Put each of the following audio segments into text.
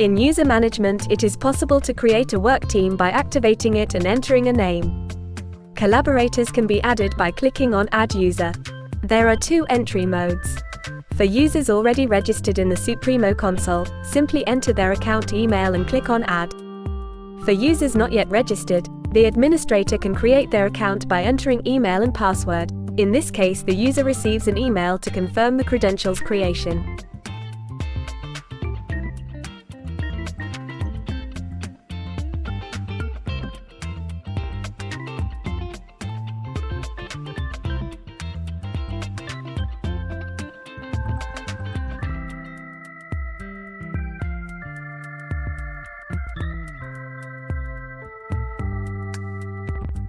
In user management, it is possible to create a work team by activating it and entering a name. Collaborators can be added by clicking on Add User. There are two entry modes. For users already registered in the Supremo console, simply enter their account email and click on Add. For users not yet registered, the administrator can create their account by entering email and password. In this case, the user receives an email to confirm the credentials creation.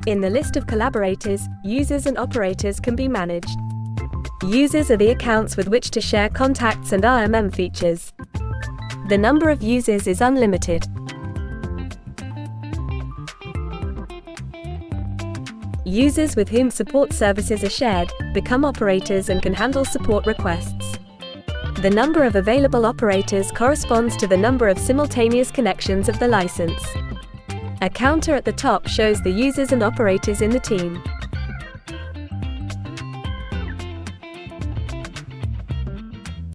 In the list of collaborators, users and operators can be managed. Users are the accounts with which to share contacts and RMM features. The number of users is unlimited. Users with whom support services are shared become operators and can handle support requests. The number of available operators corresponds to the number of simultaneous connections of the license. A counter at the top shows the users and operators in the team.